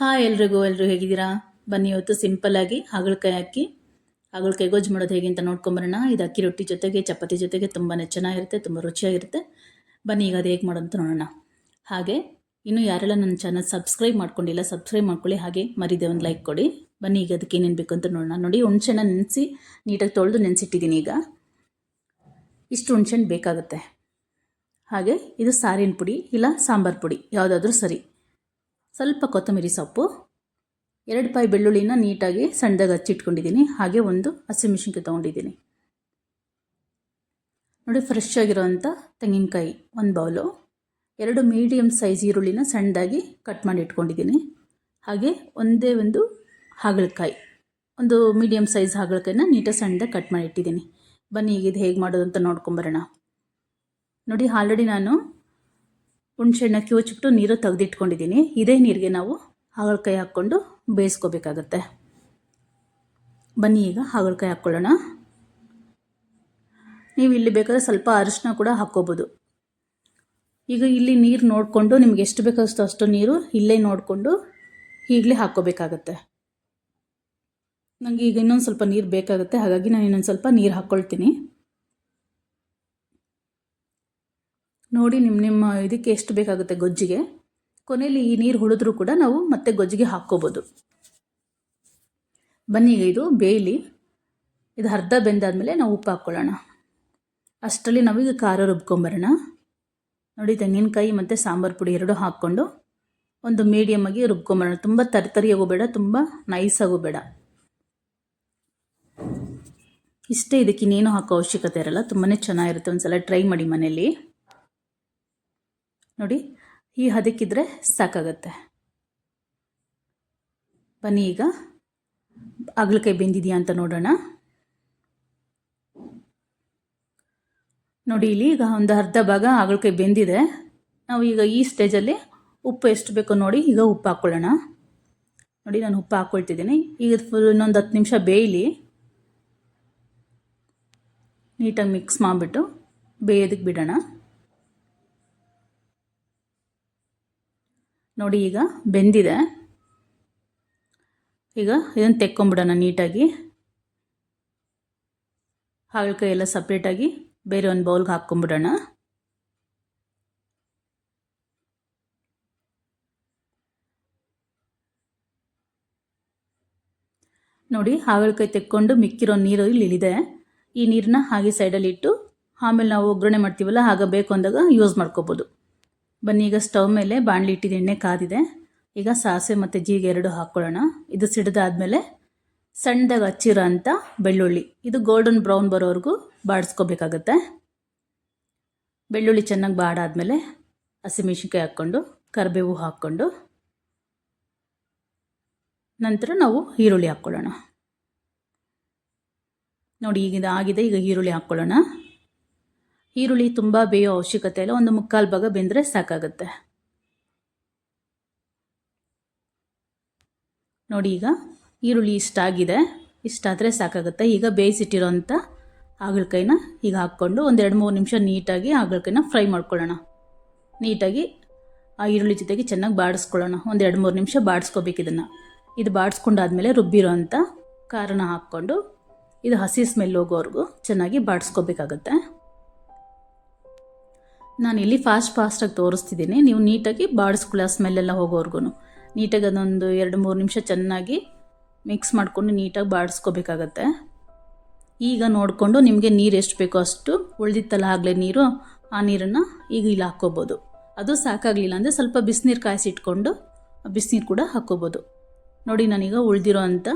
Hi ಎಲ್ಲರೂ ಹೇಗಿದ್ದೀರಾ? ಬನ್ನಿ ಇವತ್ತು ಸಿಂಪಲ್ಲಾಗಿ ಹಾಗಲಕಾಯಿ ಹಾಕಿ ಹಾಗಲಕಾಯಿ ಗೊಜ್ಜು ಮಾಡೋದು ಹೇಗೆ ಅಂತ ನೋಡ್ಕೊಂಬರೋಣ. ಇದು ಅಕ್ಕಿ ರೊಟ್ಟಿ ಜೊತೆಗೆ ಚಪಾತಿ ಜೊತೆಗೆ ತುಂಬಾ ಚೆನ್ನಾಗಿರುತ್ತೆ, ತುಂಬ ರುಚಿಯಾಗಿರುತ್ತೆ. ಬನ್ನಿ ಈಗ ಅದು ಹೇಗೆ ಮಾಡೋದು ನೋಡೋಣ. ಹಾಗೆ ಇನ್ನೂ ಯಾರೆಲ್ಲ ನನ್ನ ಚಾನಲ್ ಸಬ್ಸ್ಕ್ರೈಬ್ ಮಾಡ್ಕೊಂಡಿಲ್ಲ ಸಬ್ಸ್ಕ್ರೈಬ್ ಮಾಡ್ಕೊಳ್ಳಿ, ಹಾಗೆ ಮರಿದೆ ಒಂದು ಲೈಕ್ ಕೊಡಿ. ಬನ್ನಿ ಈಗ ಅದಕ್ಕೆ ಏನೇನು ಬೇಕು ಅಂತ ನೋಡೋಣ. ನೋಡಿ, ಹುಣಸೆನ ನೆನೆಸಿ ನೀಟಾಗಿ ತೊಳೆದು ನೆನೆಸಿಟ್ಟಿದ್ದೀನಿ. ಈಗ ಇಷ್ಟು ಹುಣಸೆಹಣ್ಣು ಬೇಕಾಗುತ್ತೆ. ಹಾಗೆ ಇದು ಸಾರಿನ ಪುಡಿ ಇಲ್ಲ ಸಾಂಬಾರು ಪುಡಿ ಯಾವುದಾದ್ರೂ ಸರಿ. ಸ್ವಲ್ಪ ಕೊತ್ತಂಬರಿ ಸೊಪ್ಪು, 2 ಪಾಯಿ ಬೆಳ್ಳುಳ್ಳಿನ ನೀಟಾಗಿ ಸಣ್ಣದಾಗಿ ಹಚ್ಚಿಟ್ಕೊಂಡಿದ್ದೀನಿ. ಹಾಗೆ ಒಂದು ಹಸಿಮೆಣಸಿನ್ಕಾಯಿ ತೊಗೊಂಡಿದ್ದೀನಿ. ನೋಡಿ, ಫ್ರೆಶ್ ಆಗಿರೋವಂಥ ತೆಂಗಿನಕಾಯಿ 1 ಬೌಲು, 2 ಮೀಡಿಯಮ್ ಸೈಜ್ ಈರುಳ್ಳಿನ ಸಣ್ಣದಾಗಿ ಕಟ್ ಮಾಡಿ ಇಟ್ಕೊಂಡಿದ್ದೀನಿ. ಹಾಗೆ ಒಂದೇ ಒಂದು ಹಾಗಲಕಾಯಿ, ಒಂದು ಮೀಡಿಯಮ್ ಸೈಜ್ ಹಾಗಲಕಾಯಿನ ನೀಟಾಗಿ ಸಣ್ಣದಾಗಿ ಕಟ್ ಮಾಡಿ ಇಟ್ಟಿದ್ದೀನಿ. ಬನ್ನಿ ಈಗ ಇದು ಹೇಗೆ ಮಾಡೋದು ಅಂತ ನೋಡ್ಕೊಂಬರೋಣ. ನೋಡಿ, ಆಲ್ರೆಡಿ ನಾನು ಹುಣಸೆಹಣ್ಣ ಕಿವುಚ್ಬಿಟ್ಟು ನೀರು ತೆಗೆದಿಟ್ಕೊಂಡಿದ್ದೀನಿ. ಇದೇ ನೀರಿಗೆ ನಾವು ಹಾಗಲಕಾಯಿ ಹಾಕ್ಕೊಂಡು ಬೇಯಿಸ್ಕೋಬೇಕಾಗತ್ತೆ. ಬನ್ನಿ ಈಗ ಹಾಗಲಕಾಯಿ ಹಾಕ್ಕೊಳ್ಳೋಣ. ನೀವು ಇಲ್ಲಿ ಬೇಕಾದರೆ ಸ್ವಲ್ಪ ಅರಿಶಿನ ಕೂಡ ಹಾಕ್ಕೋಬೋದು. ಈಗ ಇಲ್ಲಿ ನೀರು ನೋಡಿಕೊಂಡು ನಿಮ್ಗೆ ಎಷ್ಟು ಬೇಕಷ್ಟು ಅಷ್ಟು ನೀರು ಇಲ್ಲೇ ನೋಡಿಕೊಂಡು ಈಗಲೇ ಹಾಕ್ಕೋಬೇಕಾಗತ್ತೆ. ನನಗೆ ಈಗ ಇನ್ನೊಂದು ಸ್ವಲ್ಪ ನೀರು ಬೇಕಾಗುತ್ತೆ, ಹಾಗಾಗಿ ನಾನು ಇನ್ನೊಂದು ಸ್ವಲ್ಪ ನೀರು ಹಾಕ್ಕೊಳ್ತೀನಿ. ನೋಡಿ, ನಿಮ್ಮ ಇದಕ್ಕೆ ಎಷ್ಟು ಬೇಕಾಗುತ್ತೆ ಗೊಜ್ಜಿಗೆ. ಕೊನೆಯಲ್ಲಿ ಈ ನೀರು ಹುಳಿದ್ರೂ ಕೂಡ ನಾವು ಮತ್ತೆ ಗೊಜ್ಜಿಗೆ ಹಾಕ್ಕೋಬೋದು. ಬನ್ನಿ ಈಗ ಇದು ಬೇಯಲಿ. ಇದು ಅರ್ಧ ಬೆಂದಾದಮೇಲೆ ನಾವು ಉಪ್ಪು ಹಾಕ್ಕೊಳ್ಳೋಣ. ಅಷ್ಟರಲ್ಲಿ ನಾವೀಗ ಖಾರ ರುಬ್ಕೊಂಬರೋಣ. ನೋಡಿ, ತೆಂಗಿನಕಾಯಿ ಮತ್ತು ಸಾಂಬಾರು ಪುಡಿ 2 ಹಾಕ್ಕೊಂಡು ಒಂದು ಮೀಡಿಯಮ್ ಆಗಿ ರುಬ್ಕೊಂಬರೋಣ. ತುಂಬ ತರಿಯಾಗೂ ಬೇಡ, ತುಂಬ ನೈಸಾಗೂ ಬೇಡ. ಇಷ್ಟೇ, ಇದಕ್ಕೆ ಇನ್ನೇನು ಹಾಕೋ ಅವಶ್ಯಕತೆ ಇರಲ್ಲ. ತುಂಬಾ ಚೆನ್ನಾಗಿರುತ್ತೆ. ಒಂದು ಸಲ ಟ್ರೈ ಮಾಡಿ ಮನೆಯಲ್ಲಿ. ನೋಡಿ, ಈ ಹದಕ್ಕಿದ್ರೆ ಸಾಕಾಗತ್ತೆ. ಬನ್ನಿ ಈಗ ಹಾಗಲಕಾಯಿ ಬೆಂದಿದೆಯಾ ಅಂತ ನೋಡೋಣ. ನೋಡಿ, ಇಲ್ಲಿ ಈಗ ಒಂದು ಅರ್ಧ ಭಾಗ ಹಾಗಲಕಾಯಿ ಬೆಂದಿದೆ. ನಾವು ಈಗ ಈ ಸ್ಟೇಜಲ್ಲಿ ಉಪ್ಪು ಎಷ್ಟು ಬೇಕೋ ನೋಡಿ ಈಗ ಉಪ್ಪು ಹಾಕ್ಕೊಳ್ಳೋಣ. ನೋಡಿ, ನಾನು ಉಪ್ಪು ಹಾಕ್ಕೊಳ್ತಿದ್ದೀನಿ. ಈಗ ಇನ್ನೊಂದು 10 ನಿಮಿಷ ಬೇಯಲಿ. ನೀಟಾಗಿ ಮಿಕ್ಸ್ ಮಾಡಿಬಿಟ್ಟು ಬೇಯೋದಕ್ಕೆ ಬಿಡೋಣ. ನೋಡಿ, ಈಗ ಬೆಂದಿದೆ. ಈಗ ಇದನ್ನು ತೆಕ್ಕೊಂಬಿಡೋಣ ನೀಟಾಗಿ. ಹಾಗಲಕಾಯಿ ಎಲ್ಲ ಸಪ್ರೇಟಾಗಿ ಬೇರೆ ಒಂದು ಬೌಲ್ಗೆ ಹಾಕ್ಕೊಂಬಿಡೋಣ. ನೋಡಿ, ಹಾಗಲಕಾಯಿ ತೆಕ್ಕೊಂಡು ಮಿಕ್ಕಿರೋ ನೀರು ಇಲ್ಲಿದೆ. ಈ ನೀರನ್ನ ಹಾಗೆ ಸೈಡಲ್ಲಿ ಇಟ್ಟು ಆಮೇಲೆ ನಾವು ಒಗ್ಗರಣೆ ಮಾಡ್ತೀವಲ್ಲ, ಆಗ ಬೇಕು ಅಂದಾಗ ಯೂಸ್ ಮಾಡ್ಕೋಬೋದು. ಬನ್ನಿ ಈಗ ಸ್ಟವ್ ಮೇಲೆ ಬಾಣಲಿ ಇಟ್ಟಿದ್ದು, ಎಣ್ಣೆ ಕಾದಿದೆ. ಈಗ ಸಾಸಿವೆ ಮತ್ತು ಜೀರಿಗೆ 2 ಹಾಕ್ಕೊಳ್ಳೋಣ. ಇದು ಸಿಡಿದಾದ್ಮೇಲೆ ಸಣ್ಣದಾಗಿ ಹಚ್ಚಿರೋ ಅಂಥ ಬೆಳ್ಳುಳ್ಳಿ, ಇದು ಗೋಲ್ಡನ್ ಬ್ರೌನ್ ಬರೋವರೆಗೂ ಬಾಡಿಸ್ಕೋಬೇಕಾಗತ್ತೆ. ಬೆಳ್ಳುಳ್ಳಿ ಚೆನ್ನಾಗಿ ಬಾಡಾದ್ಮೇಲೆ ಹಸಿಮೆಣಸಿನ್ಕಾಯಿ ಹಾಕ್ಕೊಂಡು ಕರಿಬೇವು ಹಾಕ್ಕೊಂಡು ನಂತರ ನಾವು ಈರುಳ್ಳಿ ಹಾಕ್ಕೊಳ್ಳೋಣ. ನೋಡಿ, ಈಗ ಇದಾಗಿದೆ. ಈಗ ಈರುಳ್ಳಿ ಹಾಕ್ಕೊಳ್ಳೋಣ. ಈರುಳ್ಳಿ ತುಂಬ ಬೇಯೋ ಅವಶ್ಯಕತೆ ಇಲ್ಲ, ಒಂದು 3/4 ಭಾಗ ಬೆಂದರೆ ಸಾಕಾಗುತ್ತೆ. ನೋಡಿ, ಈಗ ಈರುಳ್ಳಿ ಇಷ್ಟಾಗಿದೆ. ಇಷ್ಟಾದರೆ ಸಾಕಾಗುತ್ತೆ. ಈಗ ಬೇಯಿಸಿಟ್ಟಿರೋಂಥ ಹಾಗಲಕಾಯಿನ ಈಗ ಹಾಕ್ಕೊಂಡು ಒಂದು 2-3 ನಿಮಿಷ ನೀಟಾಗಿ ಹಾಗಲಕಾಯಿನ ಫ್ರೈ ಮಾಡ್ಕೊಳ್ಳೋಣ. ನೀಟಾಗಿ ಆ ಈರುಳ್ಳಿ ಜೊತೆಗೆ ಚೆನ್ನಾಗಿ ಬಾಡಿಸ್ಕೊಳ್ಳೋಣ. ಒಂದು 2-3 ನಿಮಿಷ ಬಾಡಿಸ್ಕೋಬೇಕು ಇದನ್ನು. ಇದು ಬಾಡಿಸ್ಕೊಂಡಾದ್ಮೇಲೆ ರುಬ್ಬಿರೋ ಅಂಥ ಖಾರನ ಹಾಕ್ಕೊಂಡು ಇದು ಹಸಿ ಸ್ಮೆಲ್ ಹೋಗೋವರೆಗೂ ಚೆನ್ನಾಗಿ ಬಾಡಿಸ್ಕೋಬೇಕಾಗತ್ತೆ. ನಾನಿಲ್ಲಿ ಫಾಸ್ಟಾಗಿ ತೋರಿಸ್ತಿದ್ದೀನಿ. ನೀವು ನೀಟಾಗಿ ಬಾಡಿಸ್ಕೊಳ್ಳೋ ಸ್ಮೆಲ್ಲೆಲ್ಲ ಹೋಗೋವರೆಗೂ ನೀಟಾಗಿ ಅದೊಂದು 2-3 ನಿಮಿಷ ಚೆನ್ನಾಗಿ ಮಿಕ್ಸ್ ಮಾಡಿಕೊಂಡು ನೀಟಾಗಿ ಬಾಡಿಸ್ಕೋಬೇಕಾಗತ್ತೆ. ಈಗ ನೋಡಿಕೊಂಡು ನಿಮಗೆ ನೀರು ಎಷ್ಟು ಬೇಕೋ ಅಷ್ಟು ಉಳಿದಿತ್ತಲ್ಲ ಆಗಲೇ ನೀರು, ಆ ನೀರನ್ನು ಈಗ ಇಲ್ಲಿ ಹಾಕ್ಕೋಬೋದು. ಅದು ಸಾಕಾಗಲಿಲ್ಲ ಅಂದರೆ ಸ್ವಲ್ಪ ಬಿಸಿನೀರು ಕಾಯಿಸಿಟ್ಕೊಂಡು ಬಿಸಿನೀರು ಕೂಡ ಹಾಕ್ಕೋಬೋದು. ನೋಡಿ, ನಾನೀಗ ಉಳಿದಿರೋ ಅಂಥ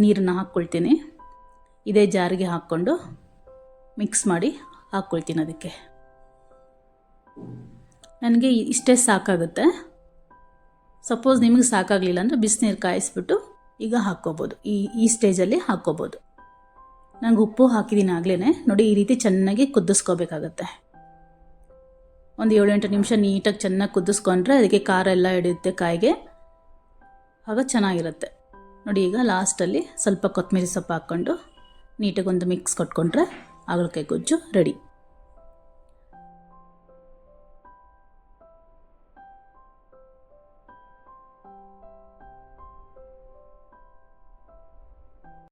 ನೀರನ್ನು ಹಾಕ್ಕೊಳ್ತೀನಿ. ಇದೇ ಜಾರಿಗೆ ಹಾಕ್ಕೊಂಡು ಮಿಕ್ಸ್ ಮಾಡಿ ಹಾಕ್ಕೊಳ್ತೀನಿ. ಅದಕ್ಕೆ ನನಗೆ ಇಷ್ಟೇ ಸಾಕಾಗುತ್ತೆ. ಸಪೋಸ್ ನಿಮಗೆ ಸಾಕಾಗಲಿಲ್ಲ ಅಂದರೆ ಬಿಸಿನೀರು ಕಾಯಿಸ್ಬಿಟ್ಟು ಈಗ ಹಾಕ್ಕೋಬೋದು. ಈ ಸ್ಟೇಜಲ್ಲಿ ಹಾಕ್ಕೋಬೋದು. ನನಗೆ ಉಪ್ಪು ಹಾಕಿದ್ದೀನಿ ಆಗಲೇ. ನೋಡಿ, ಈ ರೀತಿ ಚೆನ್ನಾಗಿ ಕುದಿಸ್ಕೋಬೇಕಾಗತ್ತೆ. ಒಂದು 7-8 ನಿಮಿಷ ನೀಟಾಗಿ ಚೆನ್ನಾಗಿ ಕುದಿಸ್ಕೊಂಡ್ರೆ ಅದಕ್ಕೆ ಖಾರ ಎಲ್ಲ ಹಿಡಿಯುತ್ತೆ ಕಾಯಿಗೆ, ಆಗ ಚೆನ್ನಾಗಿರುತ್ತೆ. ನೋಡಿ, ಈಗ ಲಾಸ್ಟಲ್ಲಿ ಸ್ವಲ್ಪ ಕೊತ್ತಂಬರಿ ಸೊಪ್ಪು ಹಾಕ್ಕೊಂಡು ನೀಟಾಗಿ ಒಂದು ಮಿಕ್ಸ್ ಕೊಟ್ಕೊಂಡ್ರೆ ಹಾಗಲಕಾಯಿ ಗೊಜ್ಜು ರೆಡಿ.